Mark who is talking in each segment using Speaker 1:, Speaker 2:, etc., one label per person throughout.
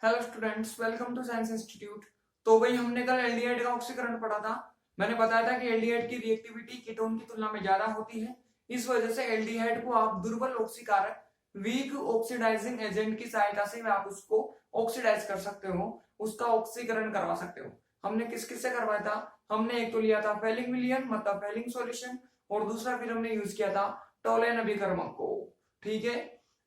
Speaker 1: Hello students, welcome to science institute. तो भाई हमने कल एल्डिहाइड का ऑक्सीकरण पढ़ा था। मैंने बताया था कि एल्डिहाइड की रिएक्टिविटी कीटोन की तुलना में ज्यादा होती है। इस वजह से एल्डिहाइड को आप दुर्बल ऑक्सीकारक वीक ऑक्सीडाइजिंग एजेंट की सहायता से आप उसको ऑक्सीडाइज कर सकते हो, उसका ऑक्सीकरण करवा सकते हो। हमने किस किस से करवाया था? हमने एक तो लिया था फेलिंग विलियन मतलब फेलिंग सॉल्यूशन, और दूसरा फिर हमने यूज किया था टोलेन अभिकर्मक को। ठीक है,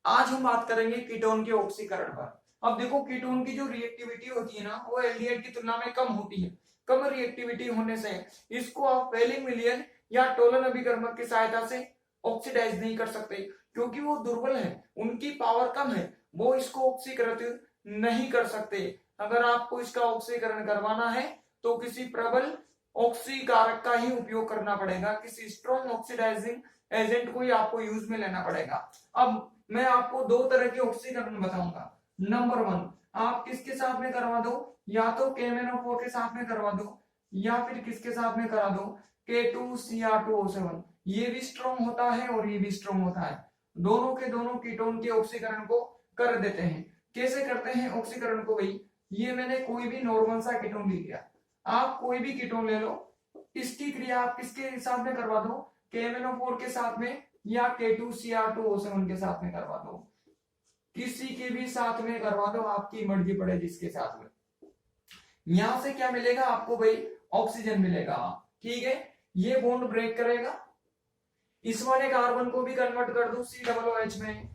Speaker 1: आज हम बात करेंगे कीटोन के ऑक्सीकरण पर। अब देखो, कीटोन की जो रिएक्टिविटी होती है ना, वो एल्डिहाइड की तुलना में कम होती है। कम रिएक्टिविटी होने से इसको आप फेलिंग विलियन या टोलन अभिकर्मक की सहायता से ऑक्सीडाइज नहीं कर सकते, क्योंकि वो दुर्बल है, उनकी पावर कम है, वो इसको ऑक्सीकृत नहीं कर सकते। अगर आपको इसका ऑक्सीकरण करवाना है तो किसी प्रबल ऑक्सीकारक का ही उपयोग करना पड़ेगा, किसी स्ट्रॉन्ग ऑक्सीडाइजिंग एजेंट को ही आपको यूज में लेना पड़ेगा। अब मैं आपको दो तरह के ऑक्सीकरण बताऊंगा। नंबर वन, आप किसके साथ में करवा दो, या तो KMnO4 के साथ में करवा दो, या फिर किसके साथ में करा दो, K2Cr2O7। ये भी स्ट्रॉन्ग होता है और ये भी स्ट्रॉन्ग होता है। दोनों के दोनों कीटोन के ऑक्सीकरण को कर देते हैं। कैसे करते हैं ऑक्सीकरण को भाई? ये मैंने कोई भी नॉर्मल सा कीटोन ले लिया, आप कोई भी कीटोन ले लो, इसकी क्रिया आप किसके साथ में करवा दो, KMnO4 के साथ में या K2Cr2O7 के साथ में करवा दो। किसी के भी साथ में करवा दो, आपकी मर्जी पड़े जिसके साथ में। यहां से क्या मिलेगा आपको भाई? ऑक्सीजन मिलेगा। ठीक है, ये बॉन्ड ब्रेक करेगा, इस वाले कार्बन को भी कन्वर्ट कर दो COOH में।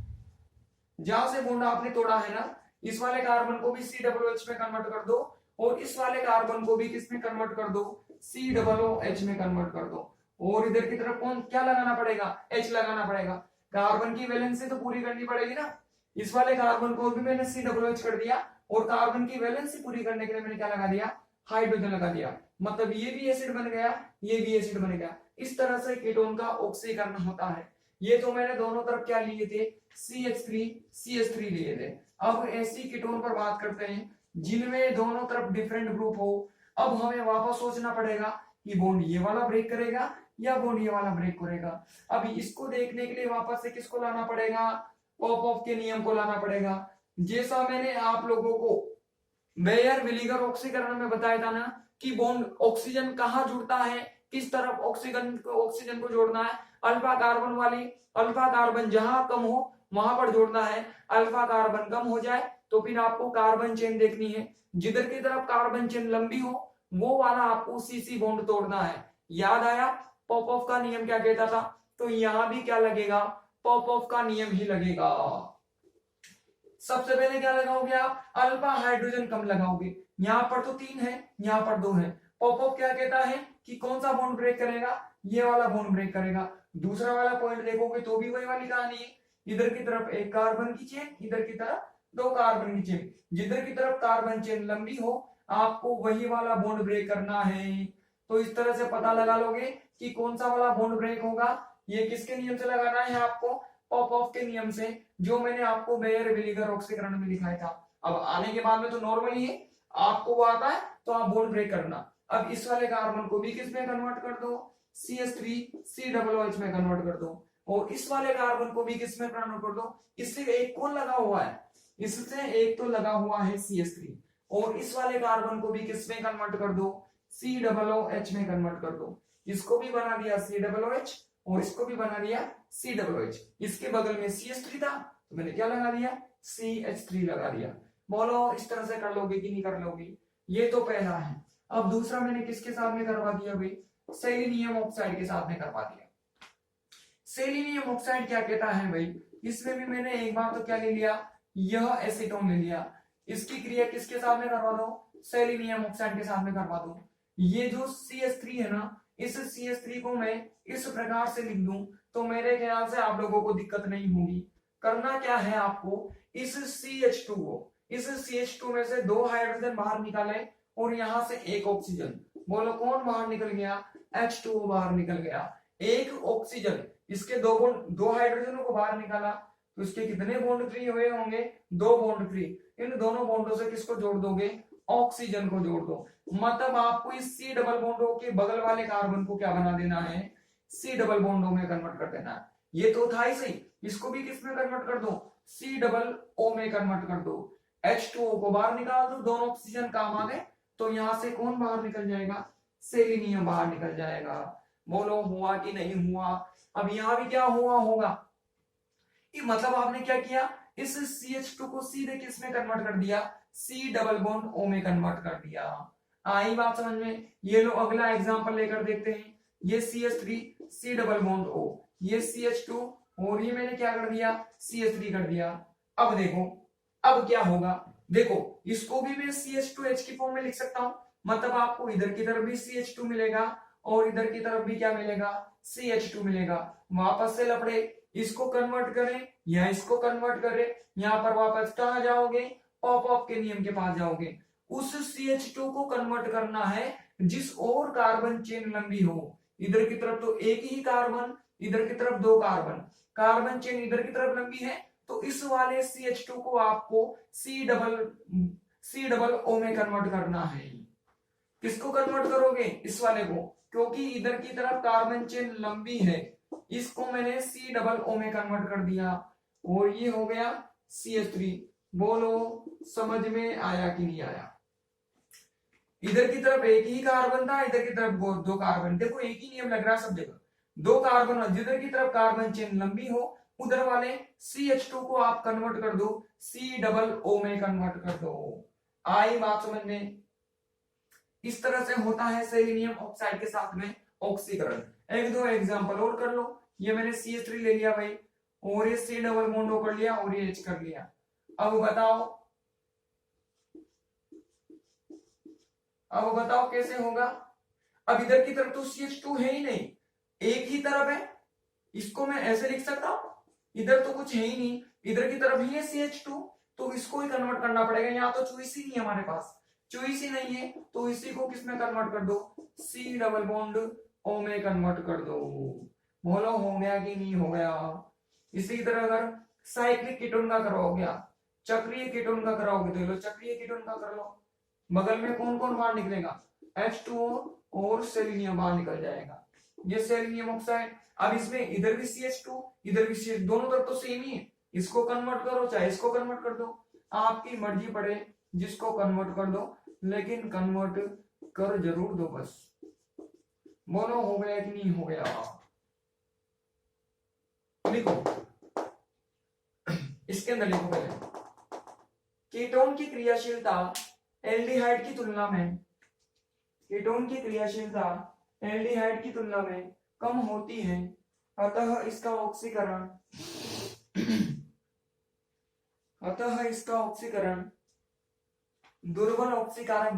Speaker 1: जहां से बॉन्ड आपने तोड़ा है ना, इस वाले कार्बन को भी COOH में कन्वर्ट कर दो, और इस वाले कार्बन को भी किस में कन्वर्ट कर दो? COOH में कन्वर्ट कर दो। और इधर की तरफ कौन क्या लगाना पड़ेगा? H लगाना पड़ेगा। कार्बन की वैलेंसी तो पूरी करनी पड़ेगी ना। इस वाले कार्बन को भी मैंने COOH कर दिया, और कार्बन की वैलेंसी पूरी करने के लिए मैंने क्या लगा दिया? हाइड्रोजन लगा दिया। मतलब ये भी एसिड बन गया, ये भी एसिड बन गया। इस तरह से कीटोन का ऑक्सीकरण होता है। ये तो मैंने दोनों तरफ क्या लिए थे? CH3 लिए थे। अब ऐसी कीटोन पर बात करते हैं जिनमें दोनों तरफ डिफरेंट ग्रुप हो। अब हमें वापस सोचना पड़ेगा कि बॉन्ड ये वाला ब्रेक करेगा या बॉन्ड ये वाला ब्रेक करेगा। अब इसको देखने के लिए वापस से किसको लाना पड़ेगा? पॉपऑफ के नियम को लाना पड़ेगा। जैसा मैंने आप लोगों को बेयर विलीगर ऑक्सीकरण में बताया था ना कि बॉन्ड ऑक्सीजन कहाँ जुड़ता है, किस तरफ ऑक्सीजन को जोड़ना है। अल्फा कार्बन वाली, अल्फा कार्बन जहां कम हो वहां पर जोड़ना है। अल्फा कार्बन कम हो जाए तो फिर आपको कार्बन चेन देखनी है, जिधर की तरफ कार्बन चेन लंबी हो वो वाला आपको CC बॉन्ड तोड़ना है। याद आया पॉपऑफ का नियम क्या कहता था? तो यहां भी क्या लगेगा? पॉपऑफ का नियम ही लगेगा। सबसे पहले क्या लगाओगे आप? अल्फा हाइड्रोजन कम लगाओगे। यहाँ पर तो 3 है, यहाँ पर 2 है। पॉपऑफ क्या कहता है कि कौन सा बॉन्ड ब्रेक करेगा? ये वाला बॉन्ड ब्रेक करेगा। दूसरा वाला पॉइंट देखोगे तो भी वही वाली कहानी है। इधर की तरफ एक कार्बन की चेन, इधर की तरफ 2 कार्बन की चेन। जिधर की तरफ कार्बन चेन लंबी हो आपको वही वाला बॉन्ड ब्रेक करना है। तो इस तरह से पता लगा लोगे कि कौन सा वाला बॉन्ड ब्रेक होगा। ये किसके नियम से लगाना है आपको? पॉपऑफ के नियम से, जो मैंने आपको बेयर विलीगर ऑक्सीकरण में दिखाया था। अब आने के बाद में तो नॉर्मल ही है, आपको वो आता है तो आप बॉन्ड ब्रेक करना। अब इस वाले कार्बन को भी किस में कन्वर्ट कर दो? CH3COOH में कन्वर्ट कर दो। और इस वाले कार्बन को भी किस में कन्वर्ट कर दो? इससे एक कौन लगा हुआ है? इससे एक तो लगा हुआ है CH3। और इस वाले कार्बन को भी किस में कन्वर्ट कर दो? COOH में कन्वर्ट कर दो। इसको भी बना दिया COOH और इसको भी बना दिया COOH। इसके बगल में CH3 था तो मैंने क्या लगा दिया? CH3 लगा दिया। बोलो इस तरह से कर लोगे कि नहीं कर लोगे? ये तो पहला है। अब दूसरा मैंने किसके साथ में करवा दिया भाई? सेलेनियम ऑक्साइड के साथ में करवा दिया। सेलेनियम ऑक्साइड क्या कहता है भाई? इसमें भी मैंने एक बार तो क्या ले लिया? यह एसीटोन ले लिया। इसकी क्रिया किसके साथ में करवा दो? सेलेनियम ऑक्साइड के साथ में करवा दो। ये जो CH3 है ना, इस CH3 को मैं इस प्रकार से लिख दूं तो मेरे ख्याल से आप लोगों को दिक्कत नहीं होगी। करना क्या है आपको? इस CH2 में से 2 हाइड्रोजन बाहर निकाले और यहां से एक ऑक्सीजन। बोलो कौन बाहर निकल गया? H2O बाहर निकल गया। एक ऑक्सीजन, इसके 2 हाइड्रोजनों को बाहर निकाला तो इसके कितने बॉन्ड फ्री हुए होंगे? 2 बॉन्ड फ्री। इन दोनों बॉन्डों से किसको जोड़ दोगे? ऑक्सीजन को जोड़ दो। मतलब आपको इस C डबल बॉन्डो के बगल वाले कार्बन को क्या बना देना है? C डबल बॉन्डो में कन्वर्ट कर देना है। ये तो था ही सही, इसको भी किस में कन्वर्ट कर दो? C डबल O में कन्वर्ट कर दो। H2O को बाहर निकाल दो, दोनों ऑक्सीजन काम आ गए, तो यहां से कौन बाहर निकल जाएगा, सेलेनियम बाहर निकल जाएगा। बोलो हुआ कि नहीं हुआ। अब यहां भी क्या हुआ होगा, ये मतलब आपने क्या किया, इस CH2 को सीधे किस में कन्वर्ट कर दिया, C डबल बॉन्ड O में कन्वर्ट कर दिया। आई बात समझ में। ये लो अगला एग्जांपल लेकर देखते हैं। ये CH3 C double bond O, ये CH2 और ये मैंने क्या कर दिया, CH3 कर दिया। अब देखो अब क्या होगा, देखो इसको भी मैं CH2H की फॉर्म में लिख सकता हूं, मतलब आपको इधर की तरफ भी CH2 मिलेगा और इधर की तरफ भी क्या मिलेगा, CH2 मिलेगा। वापस से लपड़े, इसको कन्वर्ट करें या इसको कन्वर्ट करें, यहां पर वापस कहां जाओगे, पॉप के नियम के पास जाओगे। उस CH2 को कन्वर्ट करना है जिस और कार्बन चेन लंबी हो। इधर की तरफ तो एक ही कार्बन, इधर की तरफ दो कार्बन, कार्बन चेन इधर की तरफ लंबी है, तो इस वाले CH2 को आपको C डबल O में कन्वर्ट करना है। किसको कन्वर्ट करोगे, इस वाले को, क्योंकि इधर की तरफ कार्बन चेन लंबी है, इसको मैंने C डबल O में कन्वर्ट कर दिया और ये हो गया CH3। बोलो समझ में आया कि नहीं आया। इधर की तरफ एक ही कार्बन था, इधर की तरफ दो कार्बन, देखो एक ही नियम लग रहा है सब जगह, दो कार्बन, जिधर की तरफ कार्बन चेन लंबी हो उधर वाले CH2 को आप कन्वर्ट कर दो, C डबल O में कन्वर्ट कर दो। आई बात समझ में। इस तरह से होता है सेलेनियम ऑक्साइड के साथ में ऑक्सीकरण। एक दो एग्जांपल और कर लो। ये मैंने CH3 ले लिया भाई, और ये C डबल बॉन्ड O कर लिया और ये H कर लिया। अब बताओ कैसे होगा। अब इधर की तरफ तो CH2 है ही नहीं, एक ही तरफ है, इसको मैं ऐसे लिख सकता हूं, इधर तो कुछ है ही नहीं, इधर की तरफ ही है CH2, तो इसको ही कन्वर्ट करना पड़ेगा। यहाँ तो चॉइस ही नहीं है हमारे पास, चॉइस ही नहीं है, तो इसी को किस में कन्वर्ट कर दो, C डबल बॉन्ड O में कन्वर्ट कर दो। बोलो हो गया कि नहीं हो गया। इसी तरह अगर साइक्लिक कीटोन का कराओगे, चक्रीय कीटोन का कराओगे, तो लो चक्रीय कीटोन का कर लो, बगल में कौन कौन बाहर निकलेगा, H2O और सेलेनियम बाहर निकल जाएगा, ये सेलेनियम ऑक्साइड। अब इसमें इधर भी CH2 इधर भी CH, दोनों तरफ तो सेम ही है, इसको कन्वर्ट करो चाहे इसको कन्वर्ट कर दो, आपकी मर्जी पड़े, जिसको कन्वर्ट कर दो, लेकिन कन्वर्ट कर जरूर दो बस। बोलो हो गया कि नहीं हो गया। लिखो इसके अंदर लिखो पहले, कीटोन की क्रियाशीलता एल्डिहाइड की तुलना में, कीटोन की क्रियाशीलता एल्डिहाइड की तुलना में कम होती है, अतः इसका ऑक्सीकरण दुर्बल ऑक्सीकारक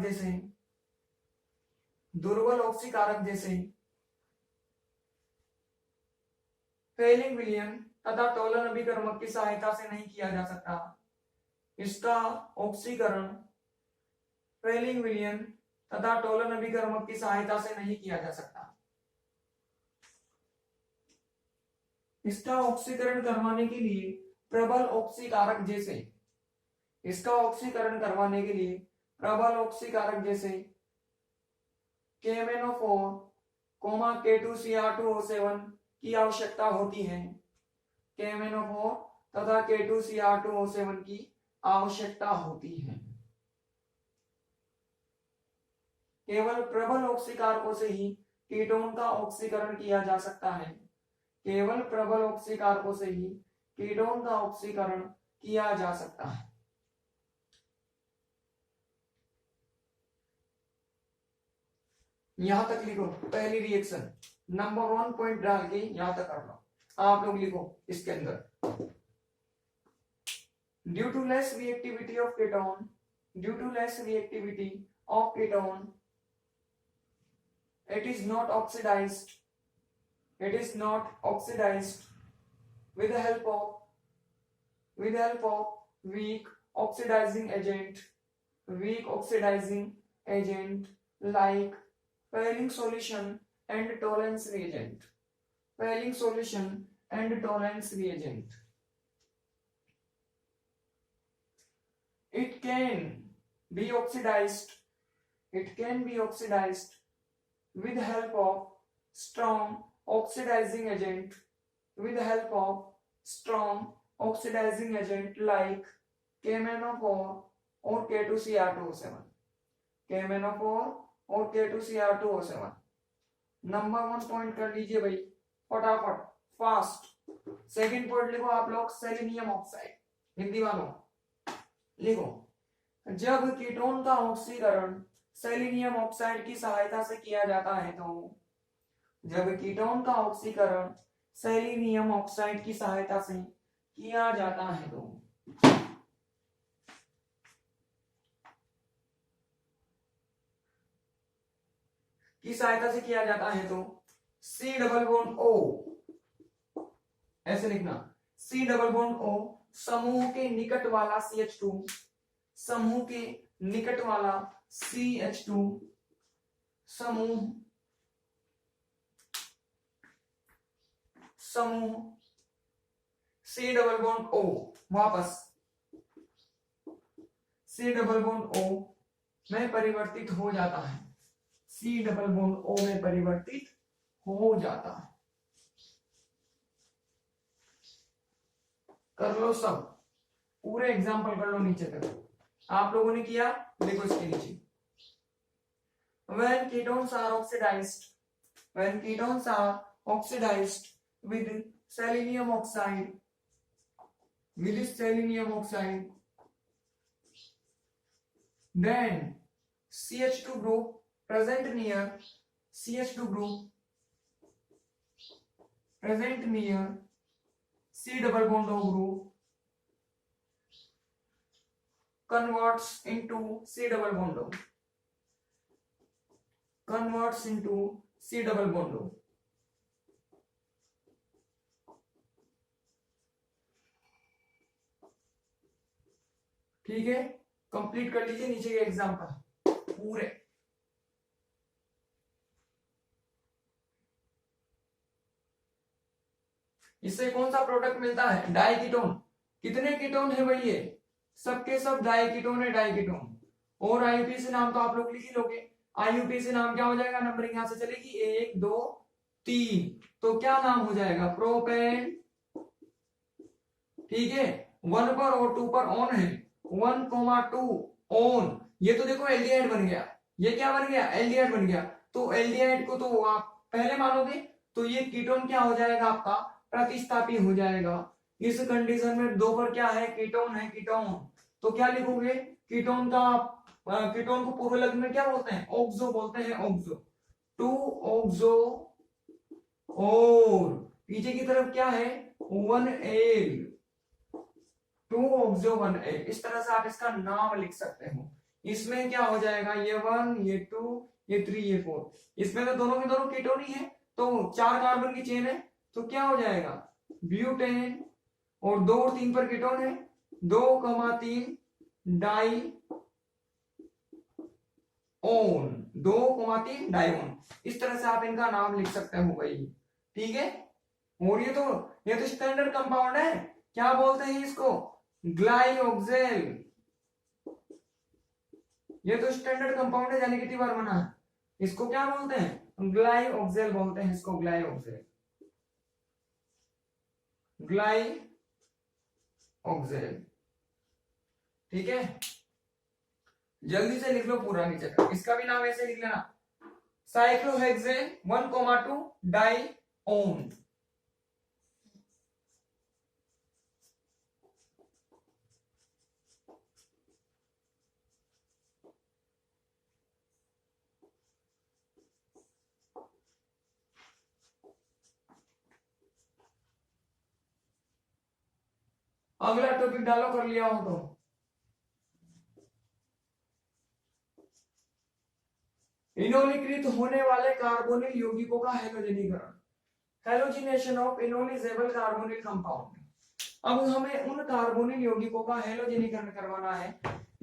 Speaker 1: जैसे फेलिंग विलयन तथा टोलन अभिकर्मक की सहायता से नहीं किया जा सकता। इसका ऑक्सीकरण फेलिंग विलयन तथा टोलन अभिकर्मक की सहायता से नहीं किया जा सकता। इसका ऑक्सीकरण करवाने के लिए प्रबल ऑक्सीकारक जैसे, इसका ऑक्सीकरण करवाने के लिए प्रबल ऑक्सीकारक जैसे KMnO4, K2Cr2O7 की आवश्यकता होती है। KMnO4 तथा K2Cr2O7 की आवश्यकता होती है। केवल प्रबल ऑक्सीकारकों से ही कीटोन का ऑक्सीकरण किया जा सकता है। केवल प्रबल ऑक्सीकारकों से ही कीटोन का ऑक्सीकरण किया जा सकता है। यहां तक लिखो पहली रिएक्शन, नंबर 1 पॉइंट डाल के यहां तक कर लो। आप लोग लिखो इसके अंदर, due to less reactivity of ketone, due to less reactivity of ketone, it is not oxidized with the help of weak oxidizing agent like Fehling solution and tolerance reagent. It can be oxidized with the help of strong oxidizing agent like KMnO4 और K2Cr2O7, KMnO4 और K2Cr2O7। Number 1 point कर लीजिए भाई फटाफट fast. Second point लिखो आप लोग selenium oxide, Hindi वालों लिखो। जब कीटोन का ऑक्सीकरण सेलेनियम ऑक्साइड की सहायता से किया जाता है तो, जब कीटोन का ऑक्सीकरण सेलेनियम ऑक्साइड की सहायता से किया जाता है तो की सहायता से किया जाता है तो C डबल बॉन्ड O, ऐसे लिखना C डबल बॉन्ड O समूह के निकट वाला CH2, समूह के निकट वाला CH2 समूह C डबल बॉन्ड O, वापस C डबल बॉन्ड O में परिवर्तित हो जाता है, C डबल बॉन्ड O में परिवर्तित हो जाता है। कर लो सब, पूरे एग्जाम्पल कर लो नीचे तक। आप लोगों ने किया, देखो इसके नीचे। When ketones are oxidized, when ketones are oxidized with selenium oxide, with selenium oxide, then CH2 group present near CH2 group present near C double bond O group converts into C double bond O, converts into C double bond O। ठीक है, complete कर लीजिए नीचे के example पूरे। इससे कौन सा प्रोडक्ट मिलता है? डाइकीटोन। कितने कीटोन है भाई ये? सबके सब डाइकीटोन है, डाइकीटोन। और आईयूपीएसी नाम तो आप लोग लिख ही लोगे। आईयूपीएसी नाम क्या हो जाएगा? नंबरिंग यहां से चलेगी 1 2 3, तो क्या नाम हो जाएगा? प्रोपेन। ठीक है, 1 पर और 2 पर ऑन है, 1,2 ऑन। ये तो देखो एल्डिहाइड बन गया, ये क्या बन गया? एल्डिहाइड बन गया। तो एल्डिहाइड को तो आप पहले मानोगे, तो ये कीटोन क्या हो जाएगा? आपका प्रतिस्थापी हो जाएगा। इस कंडीशन में 2 पर क्या है? कीटोन है, कीटोन। तो क्या लिखोगे? कीटोन का, कीटोन को पूर्व लग्न में क्या बोलते हैं? ऑक्सो बोलते हैं, ऑक्सो। 2 ऑक्सो, और पीछे की तरफ क्या है? 1 एल, 2 ऑक्सो 1 एल। इस तरह से आप इसका नाम लिख सकते हो। इसमें क्या हो जाएगा? ये 1, ये 2, ये 3, ये 4। इसमें तो दोनों के दोनों कीटोन ही है, तो 4 कार्बन की चेन है, तो क्या हो जाएगा? ब्यूटेन। और 2 और 3 पर कीटोन है, 2,3 डाई ओन, 2,3 डाइओन। इस तरह से आप इनका नाम लिख सकते हो भाई। ठीक है, और ये तो स्टैंडर्ड कंपाउंड है। क्या बोलते हैं इसको? ग्लाइओक्सेल। ये तो स्टैंडर्ड कंपाउंड है, यानी कितनी बार बना है। इसको क्या बोलते हैं? ग्लाइओक्सेल बोलते हैं इसको, ग्लाइओक्सेल, ग्लाइओक्सेल। ठीक है, जल्दी से लिख लो पूरा नीचे का। इसका भी नाम ऐसे लिख लेना, साइक्लोहेक्सेन 1,2 डाइओन। अगला टॉपिक डालो, कर लिया हो तो। इनोलीकृत होने वाले कार्बोनिल यौगिकों का हैलोजनीकरण, हैलोजिनेशन ऑफ इनोलिजेबल कार्बोनिल कंपाउंड। अब हमें उन कार्बोनिल यौगिकों का हैलोजनीकरण करवाना है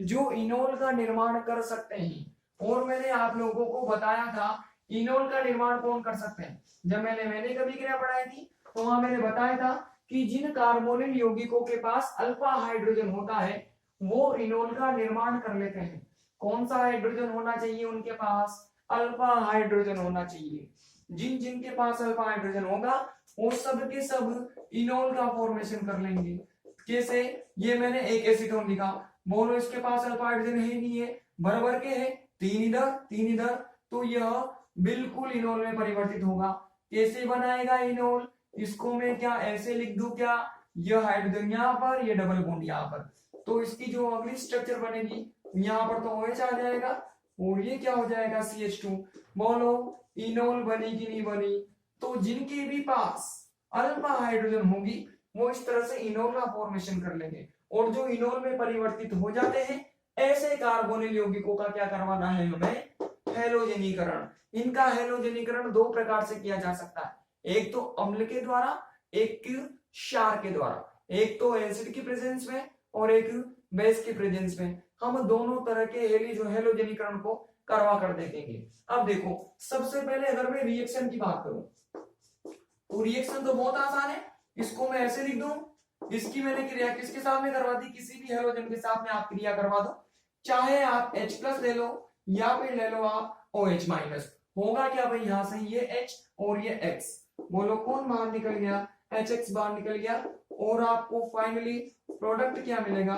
Speaker 1: जो इनोल का निर्माण कर सकते हैं। और मैंने आप लोगों को बताया था इनोल का निर्माण कौन कर सकते हैं। जब मैंने कभी क्रिया पढ़ाई थी तो वहां मैंने बताया था कि जिन कार्बोनिल यौगिकों के पास अल्फा हाइड्रोजन होता है वो इनोल का निर्माण कर लेते हैं। कौन सा हाइड्रोजन होना चाहिए उनके पास? अल्फा हाइड्रोजन होना चाहिए। जिन जिनके पास अल्फा हाइड्रोजन होगा वो सब के सब इनोल का फॉर्मेशन कर लेंगे। कैसे? ये मैंने एक एसीटोन लिखा, बोलो इसके पास अल्फा हाइड्रोजन है नहीं है, बराबर के है, तीन इधर, तो यह बिल्कुल इनोल में परिवर्तित होगा। कैसे बनाएगा इनोल, इसको मैं क्या ऐसे लिख दूं क्या, यह हाइड्रोजन यहाँ पर, ये डबल बॉन्ड यहाँ पर, तो इसकी जो अगली स्ट्रक्चर बनेगी यहाँ पर तो OH आ जाएगा और ये क्या हो जाएगा CH2। बोलो इनोल बनी कि नहीं बनी, तो जिनके भी पास अल्फा हाइड्रोजन होगी वो इस तरह से इनोल का फॉर्मेशन कर लेंगे, और जो इनोल में परिवर्तित हो जाते हैं ऐसे कार्बोनिल यौगिकों का क्या करवाना है हमें, हेलोजेनीकरण। इनका हेलोजेनीकरण दो प्रकार से किया जा सकता है, एक तो अम्ल के द्वारा, एक क्षार के द्वारा, एक तो एसिड की प्रेजेंस में और एक बेस की प्रेजेंस में। हम दोनों तरह के हेलोजेनीकरण को करवा कर देखेंगे। अब देखो सबसे पहले अगर मैं रिएक्शन की बात करूं तो रिएक्शन तो बहुत आसान है, इसको मैं ऐसे लिख दूं, इसकी मैंने क्रिया किसके साथ में करवा दी, किसी भी हेलोजन के साथ में आप क्रिया करवा दो, चाहे आप H+ ले लो या फिर ले लो आप OH-। होगा क्या भाई, यहां से ये H और ये X, बोलो कौन बाहर निकल गया, HX बाहर निकल गया, और आपको फाइनली प्रोडक्ट क्या मिलेगा,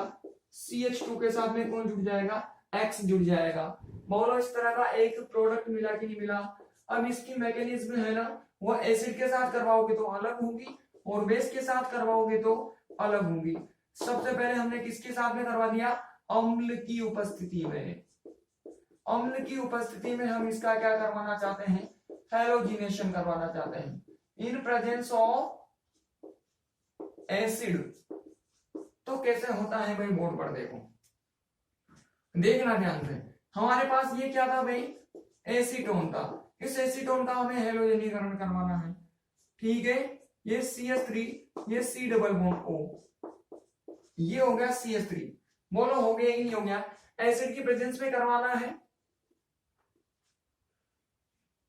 Speaker 1: CH2 के साथ में कौन जुड़ जाएगा, X जुड़ जाएगा। बोलो इस तरह का एक प्रोडक्ट मिला कि नहीं मिला। अब इसकी मैकेनिज्म है ना, वो एसिड के साथ करवाओगे तो अलग होगी और बेस के साथ करवाओगे तो अलग होगी। सबसे पहले हमने किसके साथ में करवा दिया, अम्ल की उपस्थिति में। अम्ल की उपस्थिति में हम इसका क्या करवाना चाहते हैं, हेलोजिनेशन करवाना चाहते हैं, इन प्रेजेंस ऑफ एसिड। तो कैसे होता है भाई, बोर्ड पर देखो, देखना ध्यान से। हमारे पास ये क्या था भाई, एसीटोन था, इस एसीटोन का हमें हेलोजेनीकरण करवाना है, ठीक है। ये CH3, ये C डबल बॉन्ड O, ये हो गया CH3। बोलो हो गया ही नहीं हो गया, एसिड की प्रेजेंस में करवाना है,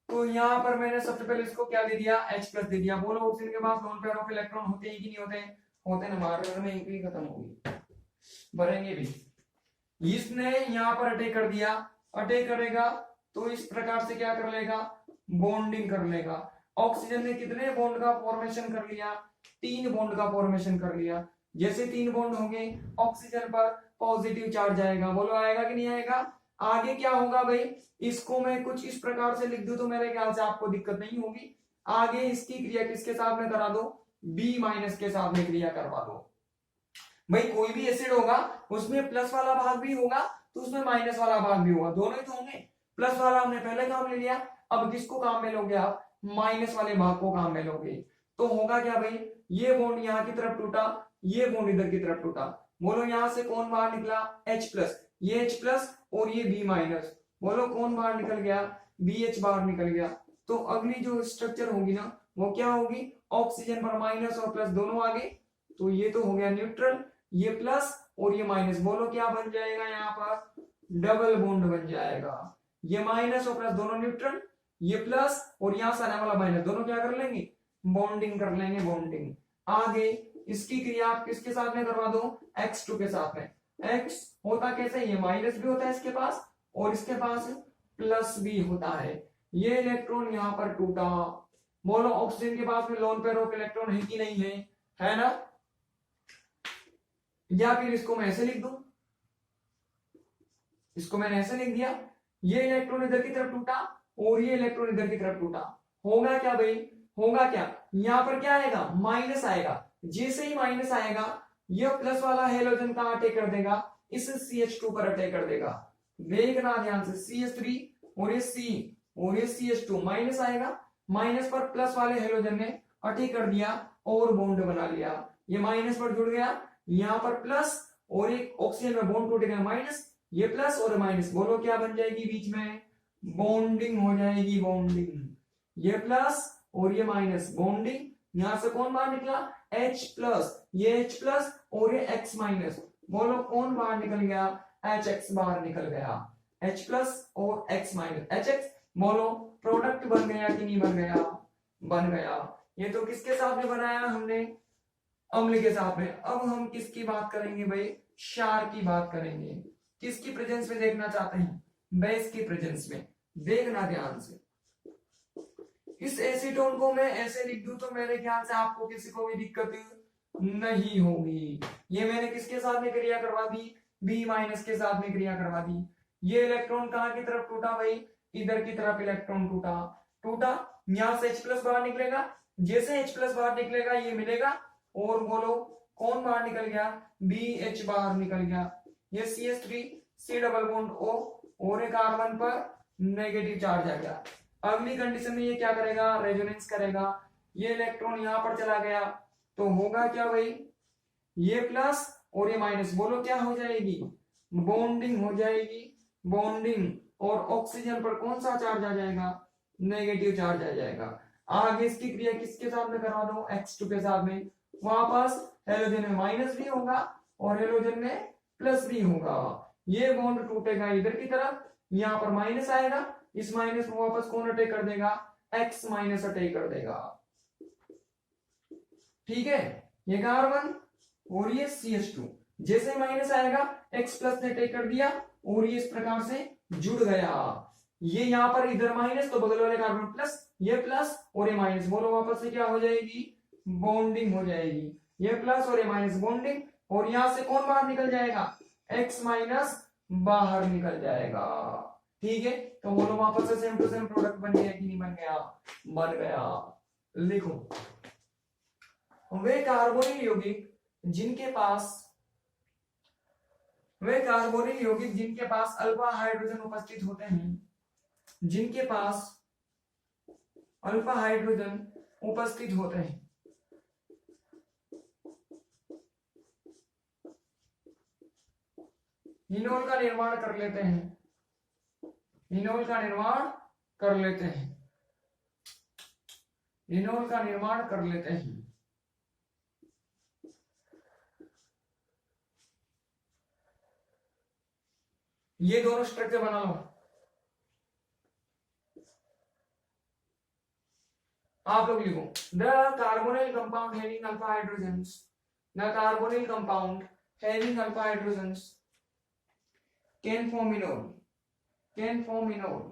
Speaker 1: तो यहां पर मैंने सबसे पहले इसको क्या दे दिया, H+ दे दिया। बोलो ऑक्सीजन के पास लोन पेयर ऑफ इलेक्ट्रॉन होते हैं कि नहीं होते, होते ना, मार्कर में एक भी खत्म होगी, भरेंगे भी। इसने यहाँ पर अटैक कर दिया, अटैक करेगा तो इस प्रकार से क्या कर लेगा, बॉन्डिंग कर लेगा। ऑक्सीजन ने कितने बॉन्ड का फॉर्मेशन कर लिया, 3 बॉन्ड का फॉर्मेशन कर लिया। जैसे 3 बॉन्ड होंगे ऑक्सीजन पर पॉजिटिव चार्ज आएगा, बोलो आएगा कि नहीं आएगा। आगे क्या होगा भाई, इसको मैं कुछ इस प्रकार से लिख दूं तो मेरे ख्याल से आपको दिक्कत नहीं होगी। आगे इसकी क्रिया किसके साथ में करा दो, B- के साथ में क्रिया करवा दो। भाई कोई भी एसिड होगा उसमें प्लस वाला भाग भी होगा तो उसमें माइनस वाला भाग भी होगा, दोनों ही तो होंगे। प्लस वाला हमने पहले काम ले लिया, अब किसको काम में लोगे आप, माइनस वाले भाग को काम में लोगे। तो होगा क्या भाई, ये बॉन्ड यहाँ की तरफ टूटा, ये बॉन्ड इधर की तरफ टूटा। बोलो यहाँ से कौन बाहर निकला, H+, ये H+ और ये B-। बोलो कौन बाहर निकल गया, BH बाहर निकल गया। तो अगली जो स्ट्रक्चर होगी ना वो क्या होगी, ऑक्सीजन पर माइनस और प्लस दोनों आगे, तो ये तो हो गया न्यूट्रल, ये प्लस और ये माइनस। बोलो क्या बन जाएगा, यहाँ पर डबल बॉन्ड बन जाएगा। ये माइनस और प्लस दोनों न्यूट्रल, ये प्लस और यहाँ से आने वाला माइनस, दोनों क्या कर लेंगे, बॉन्डिंग कर लेंगे, बॉन्डिंग। आगे इसकी क्रिया आप किसके साथ में करवा दो, X2 के साथ में। X होता कैसे, ये माइनस भी होता है इसके पास और इसके पास प्लस भी होता है। ये इलेक्ट्रॉन यहाँ पर टूटा। बोलो ऑक्सीजन के पास में लोन पेयर ऑफ इलेक्ट्रॉन है कि नहीं है ना। या फिर इसको मैं ऐसे लिख दूं, इसको मैंने ऐसे लिख दिया, ये इलेक्ट्रॉन इधर की तरफ टूटा और ये इलेक्ट्रॉन इधर की तरफ टूटा। होगा क्या भाई, होगा क्या, यहां पर क्या आएगा, माइनस आएगा। जैसे ही माइनस आएगा यह प्लस वाला हेलोजन का अटैक कर देगा, इस CH2 पर अटैक कर देगा। देखना ध्यान से, CH3 और ये C और ये CH2, माइनस आएगा, माइनस पर प्लस वाले हेलोजन ने अटैक कर दिया और बॉन्ड बना लिया। ये माइनस पर जुड़ गया, यहाँ पर प्लस और एक ऑक्सीजन में बॉन्ड टूट गया माइनस, ये प्लस और माइनस। बोलो क्या बन जाएगी बीच में, बॉन्डिंग हो जाएगी, बॉन्डिंग। ये प्लस और ये माइनस, बॉन्डिंग। यहां से कौन बाहर निकला, H+, ये H+ और ये X-। बोलो कौन बाहर निकल गया, HX बाहर निकल गया, H+ और X-, HX। बोलो प्रोडक्ट बन गया कि नहीं बन गया, बन गया। ये तो किसके साथ में बनाया हमने, अम्ल के साथ में। अब हम किसकी बात करेंगे भाई, क्षार की बात करेंगे। किसकी प्रेजेंस में देखना चाहते हैं, बेस की प्रेजेंस में। देखना ध्यान से, इस एसीटोन को मैं ऐसे लिख दूं तो मेरे ख्याल से आपको किसी को भी दिक्कत नहीं होगी। ये मैंने किसके साथ में क्रिया करवा दी, बी माइनस के साथ में क्रिया करवा दी। ये इलेक्ट्रॉन कहाँ की तरफ टूटा भाई, इधर की तरफ इलेक्ट्रॉन टूटा, टूटा यहां से H प्लस बाहर निकलेगा, जैसे H प्लस बाहर निकलेगा ये मिलेगा, और बोलो कौन बाहर निकल गया, BH बाहर निकल गया। ये CH3 C double bond O और एक कार्बन पर नेगेटिव चार्ज आ गया। अगली कंडीशन में ये क्या करेगा, रेजोनेंस करेगा, ये इलेक्ट्रॉन यहां पर चला गया, तो होगा क्या भाई, ये प्लस और ये माइनस, बोलो क्या हो जाएगी, बॉन्डिंग हो जाएगी, बॉन्डिंग, और ऑक्सीजन पर कौन सा चार्ज आ जाएगा, नेगेटिव चार्ज आ जाएगा। आगे इसकी क्रिया किसके साथ में करवा दो, X2 के साथ में, वापस हेलोजन में माइनस भी होगा और हेलोजन में प्लस भी होगा। ये बॉन्ड टूटेगा इधर की तरफ, यहाँ पर माइनस आएगा, इस माइनस को वापस कौन अटैक कर देगा, X माइनस अटैक कर देगा। ठीक है, ये कार्बन और ये CH2, जैसे माइनस आएगा X प्लस ने अटैक कर दिया और ये इस प्रकार से जुड़ गया। ये यहां पर इधर माइनस तो बगल वाले कार्बन प्लस, ये प्लस और ये माइनस, बोलो वापस से क्या हो जाएगी, बॉन्डिंग हो जाएगी। ये प्लस और ये माइनस बॉन्डिंग, और यहां से कौन बाहर निकल जाएगा, X माइनस बाहर निकल जाएगा। ठीक है, तो बोलो वापस से सेम टू सेम प्रोडक्ट बन गया कि नहीं बन गया, बन गया। लिखो, वे कार्बोनिल यौगिक जिनके पास अल्फा हाइड्रोजन उपस्थित होते हैं, जिनके पास अल्फा हाइड्रोजन उपस्थित होते हैं, इनोल का निर्माण कर लेते हैं, इनोल का निर्माण कर लेते हैं, इनोल का निर्माण कर लेते हैं। ये दोनों स्ट्रक्चर बना लो, आप लोग लिखो, the carbonyl compound having alpha hydrogens, the carbonyl compound having alpha hydrogens can form enol, can form enol.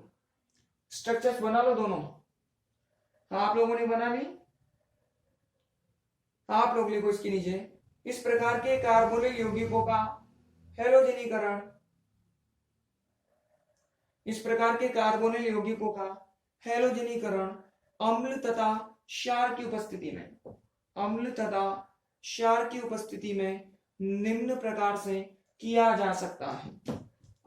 Speaker 1: Structures बना लो दोनों, आप लोगों ने बना ली, आप लोग लिखो इसके नीचे, इस प्रकार के कार्बोनिल यौगिकों का हेलोजनीकरण, इस प्रकार के कार्बोनिल यौगिकों का हेलोजनीकरण अम्ल तथा क्षार की उपस्थिति में, अम्ल तथा क्षार की उपस्थिति में निम्न प्रकार से किया जा सकता है,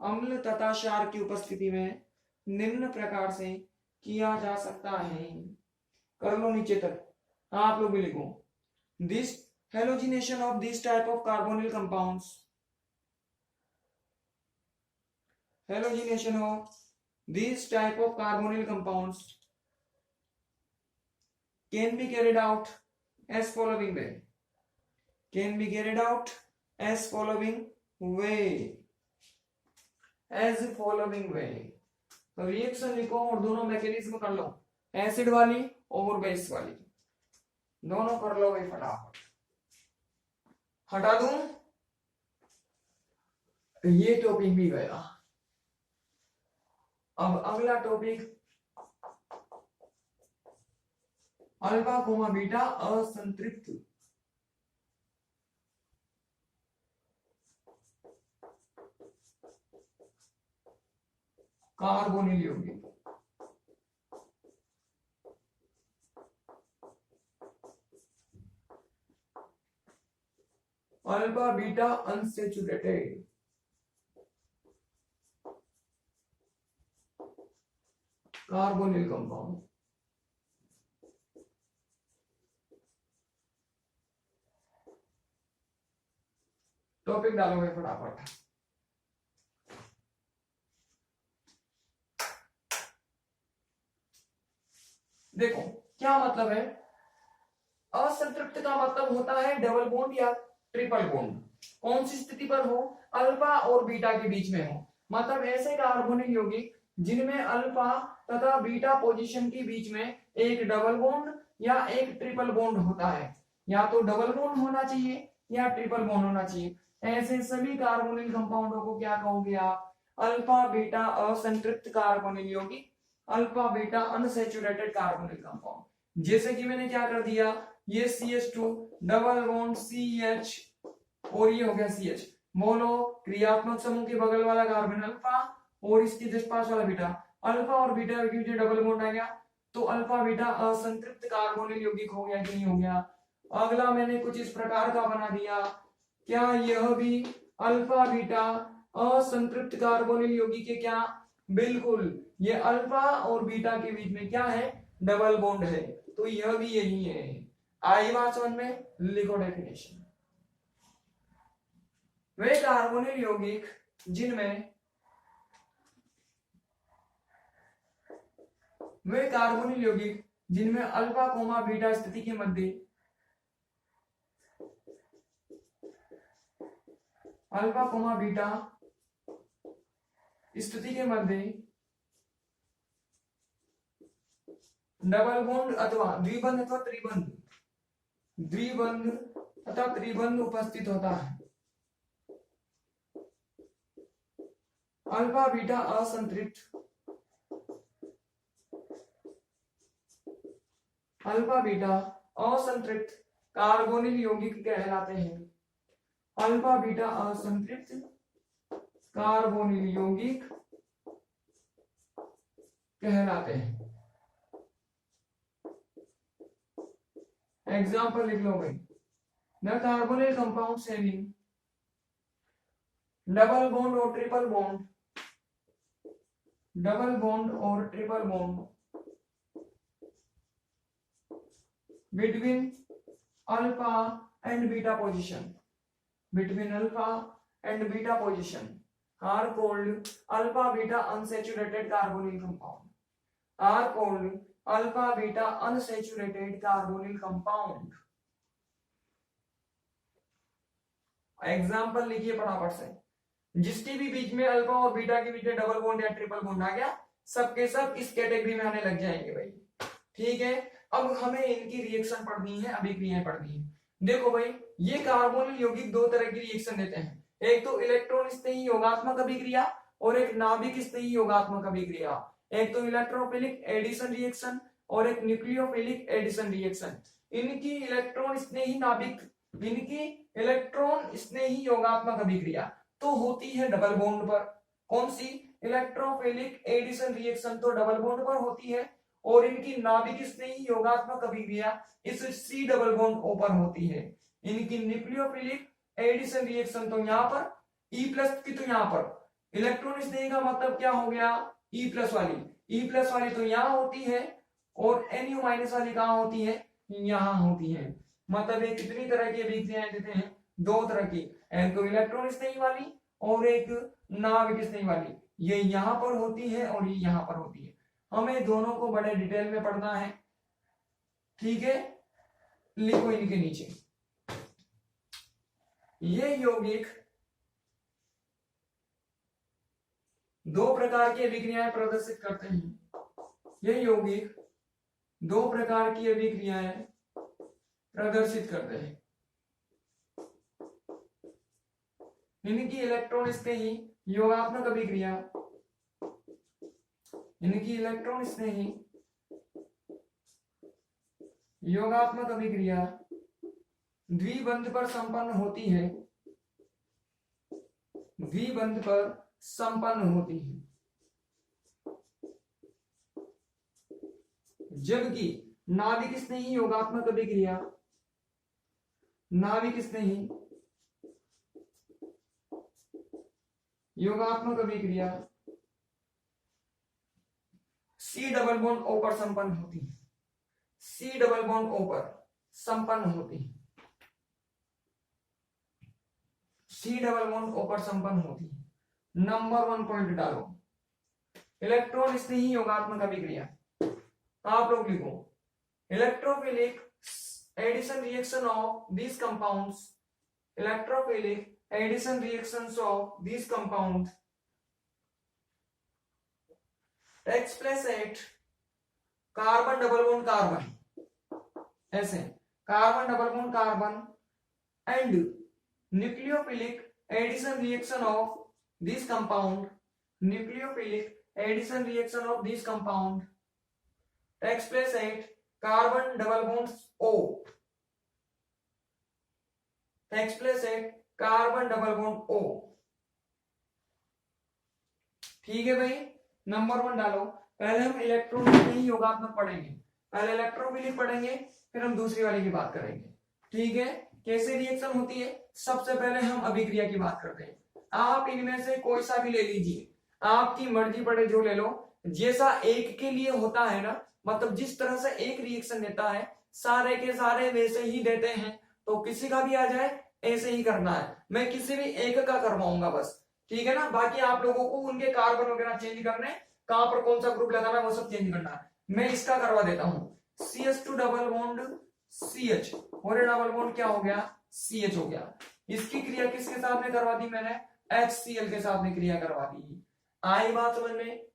Speaker 1: अम्ल तथा क्षार की उपस्थिति में निम्न प्रकार से किया जा सकता है। कर लो नीचे तक, आप लोग भी लिखो, this halogenation of this type of carbonyl compounds, halogenation of these type of carbonyl compounds can be carried out as following way, can be carried out as following way, as following way। तो reaction लिखो और दोनों mechanism कर लो, acid वाली और base वाली, दोनों कर लो भाई फटाफट। हटा दूं, ये टॉपिक भी गया। अब अगला टॉपिक, अल्फा कोमा बीटा असंतृप्त कार्बोनिल यौगिक। Alpha beta unsaturated carbonyl compound. Topic डालोगे फटाफट। देखो क्या मतलब है, असंतृप्त का मतलब होता है डबल बॉन्ड या ट्रिपल बॉन्ड, कौन सी स्थिति पर हो, अल्फा और बीटा के बीच में हो, मतलब ऐसे कार्बोनिल यौगिक जिनमें अल्फा तथा बीटा पोजीशन के बीच में एक डबल बॉन्ड या एक ट्रिपल बॉन्ड होता है, या तो डबल बॉन्ड होना चाहिए या ट्रिपल बॉन्ड होना चाहिए। ऐसे सभी कार्बोनिल कंपाउंडों को क्या कहोगे आप, अल्फा बीटा असंतृप्त कार्बोनिल यौगिक, alpha beta unsaturated carbonyl compound. जैसे कि मैंने क्या कर दिया, ये CH2 डबल बॉन्ड CH और ये हो गया CH। बोलो क्रियात्मक समूह के बगल वाला कार्बन अल्फा और इसके जस्ट पास वाला बीटा, अल्फा और बीटा के बीच डबल बॉन्ड आ गया तो अल्फा बीटा असंतृप्त कार्बोनिल यौगिक हो गया कि नहीं हो गया। अगला मैंने कुछ इस प्रकार का बना दिया, क्या यह भी अल्फा बीटा असंतृप्त कार्बोनिल यौगिक है क्या? बिल्कुल, ये अल्फा और बीटा के बीच में क्या है? डबल बॉन्ड है, तो यह भी यही है। आई बात समझ में? लिखो डेफिनेशन। वे कार्बोनिल यौगिक जिनमें अल्फा कोमा बीटा स्थिति के मध्य अल्फा कोमा बीटा स्थिति के मध्य डबल बॉन्ड अथवा द्विबंध अथवा त्रिबंध उपस्थित होता है। अल्फा बीटा असंतृप्त कार्बोनिल यौगिक कहलाते हैं। अल्फा बीटा असंतृप्त कार्बोनिल यौगिक कहलाते हैं। एग्जाम्पल लिख लो भाई, the carbonyl compounds having double bond और triple bond between alpha and beta position are called alpha beta unsaturated carbonyl compound। Example लिखिए फटाफट से, जिसके भी बीच में अल्फा और बीटा के बीच में डबल बॉन्ड या ट्रिपल बॉन्ड आ गया, सबके सब इस कैटेगरी में आने लग जाएंगे भाई। ठीक है, अब हमें इनकी रिएक्शन पढ़नी है, अभिक्रियाएं पढ़नी है। देखो भाई, ये कार्बोनिल यौगिक दो तरह की रिएक्शन देते हैं, एक तो इलेक्ट्रॉन स्नेही योगात्मक अभिक्रिया और एक नाभिक स्नेही योगात्मक अभिक्रिया। एक तो इलेक्ट्रोफिलिक एडिशन रिएक्शन और एक न्यूक्लियोफिलिक एडिशन रिएक्शन। इनकी इलेक्ट्रॉन स्नेही योगात्मक अभिक्रिया तो होती है डबल बॉन्ड पर। कौन सी? इलेक्ट्रोफिलिक एडिशन रिएक्शन तो डबल बॉन्ड पर होती है, और इनकी नाभिक स्नेही योगात्मक अभिक्रिया इस C डबल बॉन्ड O पर होती है। इनकी न्यूक्लियोफिलिक एडिशन रिएक्शन तो यहाँ पर E प्लस की, तो यहाँ पर इलेक्ट्रॉन स्नेही का मतलब क्या हो गया? E प्लस वाली तो यहाँ होती है, और NU माइनस वाली कहाँ होती है? यहाँ होती है। मतलब ये कितनी तरह की अभिक्रियाएं देते हैं? दो तरह की, एक तो इलेक्ट्रॉन स्नेही वाली और एक नाभिक स्नेही वाली। ये यहाँ पर होती है और ये यहाँ पर होती है। हमें दोनों को बड़े डिटेल में पढ़ना है। ठीक है, लिखो इनके नीचे, ये यौगिक दो प्रकार की अभिक्रियाएं प्रदर्शित करते हैं। ये यौगिक दो प्रकार की अभिक्रियाएं प्रदर्शित करते हैं। इनकी इलेक्ट्रॉन स्नेही योगात्मक अभिक्रिया द्विबंध पर संपन्न होती है, जबकि नाभिक स्नेही योगात्मक अभिक्रिया C डबल बॉन्ड O पर संपन्न होती है। नंबर 1 पॉइंट डालो, इलेक्ट्रॉन स्नेही योगात्मक अभिक्रिया। आप लोग लिखो, electrophilic addition reaction of these compounds takes place at carbon double bond carbon, ऐसे carbon double bond carbon and nucleophilic addition reaction of this compound takes place at carbon double bond O तो X plus है carbon double bond O। ठीक है भाई, number 1 डालो। पहले हम electrophilic योगात्मक पढ़ेंगे, पहले इलेक्ट्रोफिलिक पढ़ेंगे, फिर हम दूसरी वाली की बात करेंगे। ठीक है, कैसे रिएक्शन होती है। सबसे पहले हम अभिक्रिया की बात करते हैं। आप इनमें से कोई सा भी ले लीजिए, आपकी मर्जी पड़े जो ले लो। जैसा एक के लिए होता है ना, मतलब जिस तरह से एक रिएक्शन देता है सारे के सारे वैसे ही देते हैं, तो किसी का भी आ जाए ऐसे ही करना है। मैं किसी भी एक का करवाऊंगा बस, ठीक है ना। बाकी आप लोगों को उनके कार्बन वगैरह चेंज करने, कहां पर कौन सा ग्रुप लगाना है वो सब चेंज करना है। मैं इसका करवा देता हूं, CH2 डबल बॉन्ड CH और डबल बॉन्ड क्या हो गया, CH हो गया। इसकी क्रिया किसके साथ में करवा दी मैंने, HCl के साथ में क्रिया करवा दी। आई बात समझ में।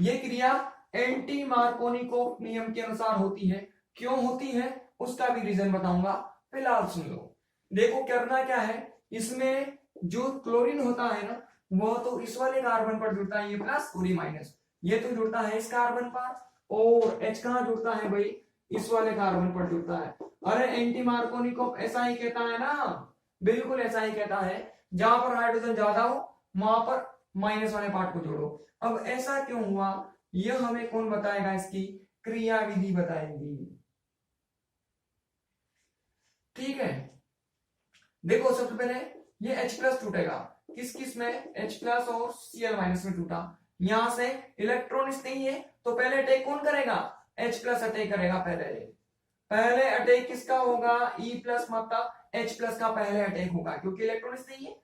Speaker 1: ये क्रिया एंटी मार्कोनिकोव नियम के अनुसार होती है। क्यों होती है उसका भी रीजन बताऊंगा, फिलहाल सुन लो। देखो करना क्या है, इसमें जो क्लोरीन होता है ना, वो तो इस वाले कार्बन पर जुड़ता है, ये प्लस और ये माइनस, ये तो जुड़ता है इस कार्बन पर, और H कहां जुड़ता है भाई, इस वाले कार्बन पर जुड़ता है। अरे एंटी मार्कोनिकोव ऐसा ही कहता है ना, बिल्कुल ऐसा ही कहता है, जहां पर हाइड्रोजन ज्यादा हो वहां पर माइनस वाले पार्ट को जोड़ो। अब ऐसा क्यों हुआ, यह हमें कौन बताएगा, इसकी क्रिया विधि बताएगी। ठीक है, देखो सबसे पहले ये H प्लस टूटेगा, किस किस में, H प्लस और Cl माइनस में टूटा। यहां से इलेक्ट्रॉन इस नहीं है, तो पहले अटैक कौन करेगा, H प्लस अटैक करेगा। पहले अटैक किसका होगा, E प्लस मतलब H प्लस का पहले अटैक होगा, क्योंकि इलेक्ट्रॉन इस नहीं है।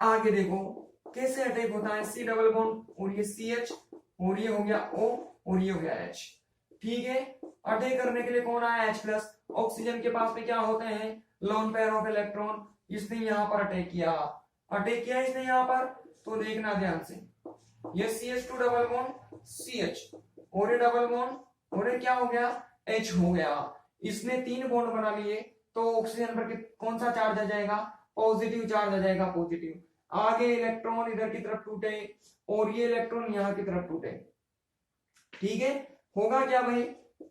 Speaker 1: आगे देखो कैसे अटैक होता है, C डबल बॉन्ड और ये CH और ये हो गया O और ये हो गया H। ठीक है, अटैक करने के लिए कौन आया, H प्लस। ऑक्सीजन के पास में क्या होते हैं, लोन पेयर ऑफ इलेक्ट्रॉन, इसने यहां पर अटैक किया इसने यहां पर। तो देखना ध्यान से, ये CH2 डबल बॉन्ड CH और ये डबल बॉन्ड और ये क्या हो गया, H हो गया। इसने 3 बॉन्ड बना लिए, तो ऑक्सीजन पर कौन सा चार्ज आ जाएगा, पॉजिटिव चार्ज आ जाएगा, पॉजिटिव। आगे इलेक्ट्रॉन इधर की तरफ टूटे और ये इलेक्ट्रॉन यहां की तरफ टूटे। ठीक है, होगा क्या भाई,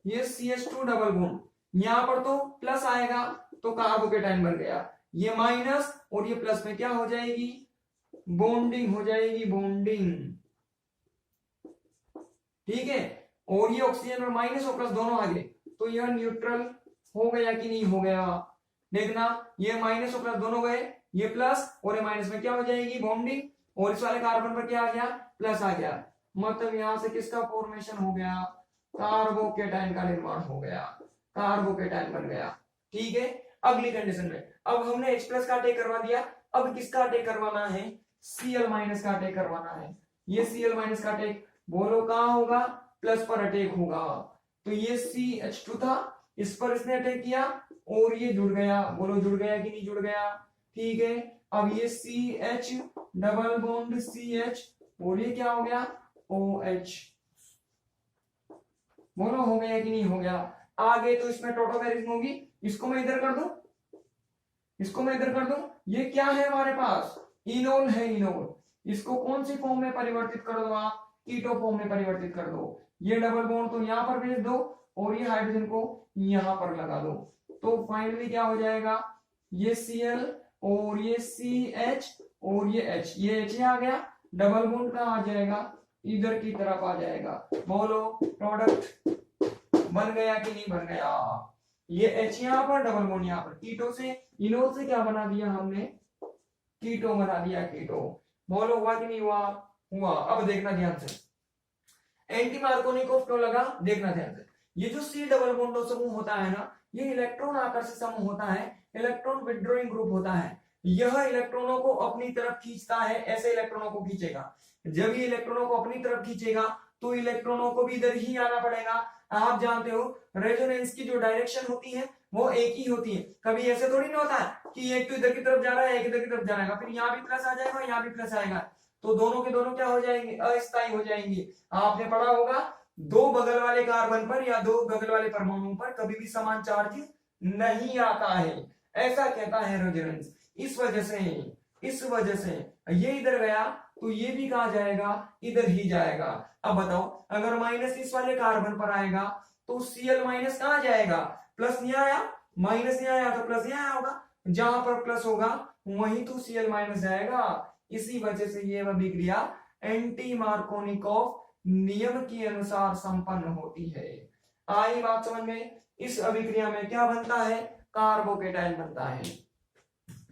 Speaker 1: ये CH2 डबल बॉन्ड यहां पर तो प्लस आएगा, तो कार्बोकेटाइन बन गया। ये माइनस और ये प्लस में क्या हो जाएगी, बॉन्डिंग हो जाएगी, बॉन्डिंग। ठीक है, और ये ऑक्सीजन और माइनस और प्लस दोनों आ गए, तो यह न्यूट्रल हो गया कि नहीं हो गया। देखना, ये माइनस और प्लस दोनों गए, ये प्लस और ये माइनस में क्या हो जाएगी, बॉन्डिंग, और इस वाले कार्बन पर क्या आ गया, प्लस आ गया। मतलब यहां से किसका फॉर्मेशन हो गया, कार्बोकेटाइन का निर्माण हो गया, कार्बोकेटाइन बन गया। ठीक है, अगली कंडीशन में अब हमने H प्लस का अटैक करवा दिया, अब किसका अटैक करवाना है, Cl माइनस का अटैक करवाना है। ये Cl माइनस का अटैक बोलो कहां होगा, प्लस पर अटैक होगा। तो ये CH2 था, इस पर इसने अटैक किया और ये जुड़ गया, बोलो जुड़ गया कि नहीं जुड़ गया। ठीक है, अब ये CH डबल बॉन्ड CH और ये क्या हो गया, OH, बोलो हो गया कि नहीं हो गया। आगे तो इसमें टोटोमेरिज्म होगी, इसको मैं इधर कर दूं, इसको मैं इधर कर दूं। ये क्या है हमारे पास, इनोल है, इनोल। इसको कौन सी फॉर्म में परिवर्तित कर दो आप, कीटो फॉर्म में परिवर्तित कर दो। ये डबल बॉन्ड तो यहां पर भेज दो और ये हाइड्रोजन को यहां पर लगा दो, तो फाइनली क्या हो जाएगा, ये Cl और ये CH और ये H, ये H आ गया, डबल बॉन्ड का आ जाएगा, इधर की तरफ आ जाएगा। बोलो प्रोडक्ट बन गया कि नहीं बन गया। ये H यहाँ पर, डबल बॉन्ड यहाँ पर, कीटो से इनोल से क्या बना दिया हमने, कीटो बना दिया, कीटो। बोलो हुआ कि नहीं हुआ, हुआ। अब देखना ध्यान से, एंटी मार्कोनिकोव क्यों लगा, देखना ध्यान से। ये जो C डबल बॉन्ड समूह होता है ना, ये इलेक्ट्रॉन आकर्षित समूह होता है, इलेक्ट्रॉन विथड्रॉइंग ग्रुप होता है। यह इलेक्ट्रॉनों को अपनी तरफ खींचता है, ऐसे इलेक्ट्रॉनों को खींचेगा। जब ये इलेक्ट्रॉनों को अपनी तरफ खींचेगा तो इलेक्ट्रॉनों को भी इधर ही आना पड़ेगा। आप जानते हो रेजोनेंस की जो डायरेक्शन होती है वो एक ही होती है, कभी ऐसे थोड़ी नहीं होता है कि एक तो इधर की तरफ जा रहा है, एक इधर की तरफ जा रहा है, फिर यहाँ भी प्लस आ जाएगा, यहाँ भी प्लस आएगा, तो दोनों के दोनों क्या हो जाएंगे, अस्थायी हो जाएंगे। आपने पढ़ा होगा, दो बगल वाले कार्बन पर या दो बगल वाले परमाणुओं पर कभी भी समान चार्ज नहीं आता है, ऐसा कहता है रेजोनेंस। इस वजह से ये इधर गया तो ये भी कहा जाएगा, इधर ही जाएगा। अब बताओ, अगर माइनस इस वाले कार्बन पर आएगा तो Cl माइनस कहां जाएगा, प्लस नहीं आया, माइनस नहीं आया तो प्लस नहीं आया होगा, जहां पर प्लस होगा वहीं तो Cl माइनस जाएगा। इसी वजह से ये अभिक्रिया एंटी मार्कोनिकॉफ नियम के अनुसार संपन्न होती है। आई बात समझ में? इस अभिक्रिया में क्या बनता है? कार्बोकेटाइन बनता है।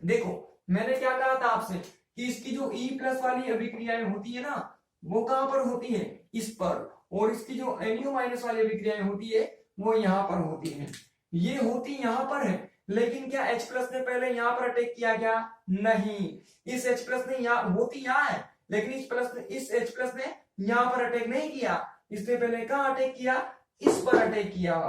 Speaker 1: देखो मैंने क्या कहा था आपसे कि इसकी जो E प्लस वाली अभिक्रियाएं होती है ना, वो कहां पर होती है? इस पर। और इसकी जो NO माइनस वाली अभिक्रियाएं होती है वो यहाँ पर होती है। ये होती यहाँ पर है, लेकिन क्या H प्लस ने पहले यहाँ पर अटैक किया क्या? नहीं। इस H प्लस ने यहाँ होती यहाँ है, लेकिन इस H प्लस ने यहाँ पर अटैक नहीं किया। इसने पहले कहाँ अटैक किया? इस पर अटैक किया।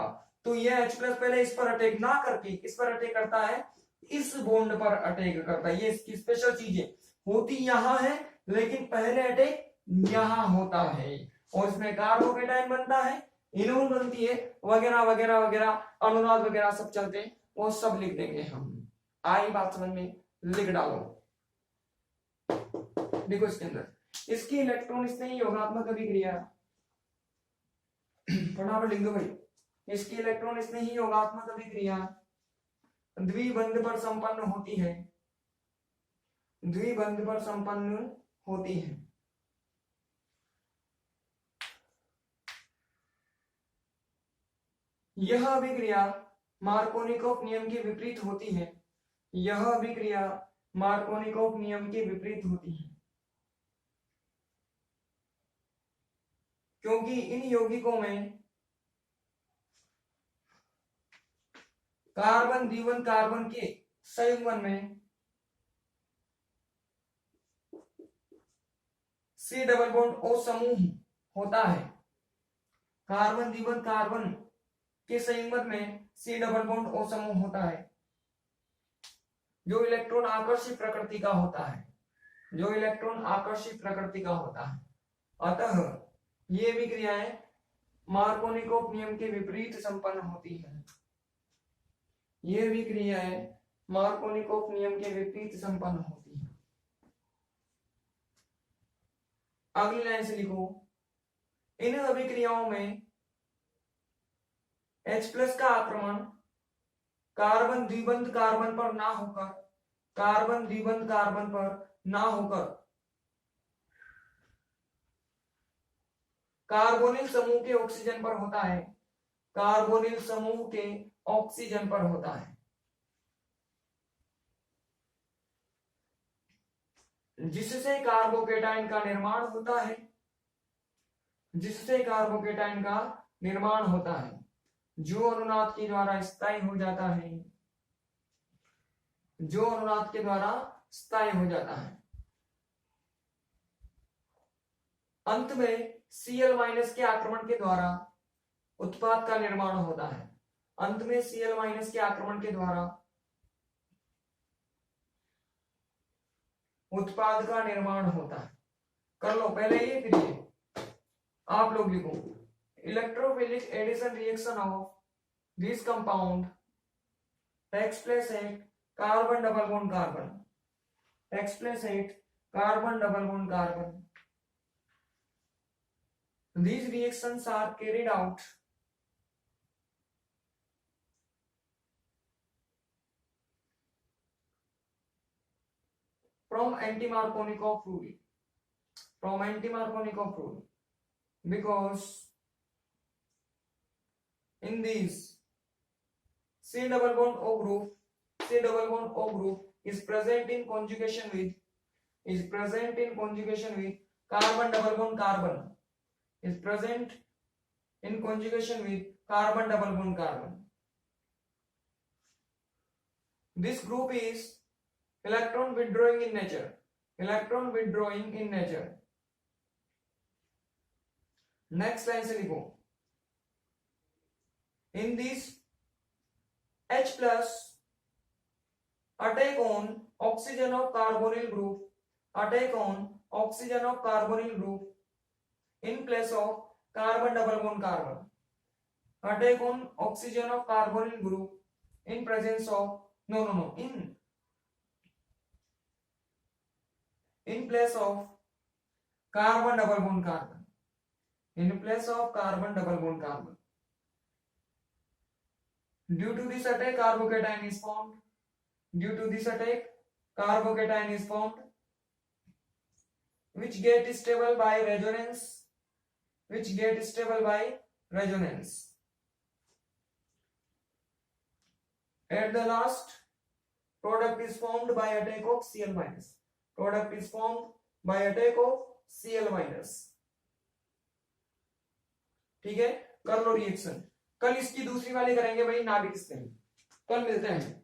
Speaker 1: तो ये H प्लस पहले इस पर अटैक ना करके किस पर अटैक करता है? इस बॉन्ड पर अटैक करता है। ये इसकी स्पेशल चीज है, होती यहाँ है लेकिन पहले अटैक यहाँ होता है, और इसमें कार्बोकेटाइन बनता है, इनोन बनती है, वगैरह वगैरह वगैरह, अनुनाद वगैरह सब चलते हैं, वो सब लिख देंगे हम। आई बात समझ में? लिख डालो। देखो इसके अंदर इसकी इलेक्ट्रॉन स्नेही योगात्मक अभिक्रिया फटाफट लिख दो भाई। इसकी इलेक्ट्रॉन स्नेही योगात्मक अभिक्रिया द्विबंध पर संपन्न होती है। द्विबंध पर संपन्न होती है। यह अभिक्रिया मार्कोनिकोव नियम के विपरीत होती है। यह अभिक्रिया मार्कोनिकोव नियम के विपरीत होती है, क्योंकि इन यौगिकों में कार्बन द्विबंध कार्बन के संयुग्मन में C डबल बॉन्ड O समूह होता है। कार्बन द्विबंध कार्बन के संयुग्मन में C डबल बॉन्ड O समूह होता है, जो इलेक्ट्रॉन आकर्षित प्रकृति का होता है। जो इलेक्ट्रॉन आकर्षित प्रकृति का होता है। अतः ये अभिक्रियाएं मार्कोनिकोव नियम के विपरीत संपन्न होती है। ये अभिक्रियाएं मार्कोनिकोव नियम के विपरीत संपन्न होती है। अगली लाइन से लिखो, इन अभिक्रियाओं में H प्लस का आक्रमण कार्बन द्विबंध कार्बन पर ना होकर कार्बन द्विबंध कार्बन पर ना होकर कार्बोनिल समूह के ऑक्सीजन पर होता है। कार्बोनिल समूह के ऑक्सीजन पर होता है, जिससे कार्बोकेटाइन का निर्माण होता है। जिससे कार्बोकेटाइन का निर्माण होता है, जो अनुनाद के द्वारा स्थायी हो जाता है। जो अनुनाद के द्वारा स्थायी हो जाता है। अंत में Cl माइनस के आक्रमण के द्वारा उत्पाद का निर्माण होता है। अंत में Cl माइनस के आक्रमण के द्वारा उत्पाद का निर्माण होता है। कर लो पहले ये फिर ये। आप लोग लिखो, electrophilic addition reaction of this compound takes place at carbon double bond carbon. Takes place at carbon double bond carbon. These reactions are carried out from anti-Markovnikov rule. From anti-Markovnikov rule, because in these C double bond O group is present in conjugation with carbon double bond carbon. Is present in conjugation with carbon double bond carbon. This group is electron withdrawing in nature. Electron withdrawing in nature. Next line से लिखो, in this H plus attack on oxygen of carbonyl group. Attack on oxygen of carbonyl group in place of carbon double bond carbon. Attack on oxygen of carbonyl group in presence of in place of carbon double bond carbon. In place of carbon double bond carbon. Due to this attack, carbocation is formed. Due to this attack, carbocation is formed, which get stable by resonance. At the last, product is formed by attack of Cl minus. ठीक है, कर लो reaction. कल इसकी दूसरी वाली करेंगे भाई, नाभिक स्तरीय। कल मिलते हैं।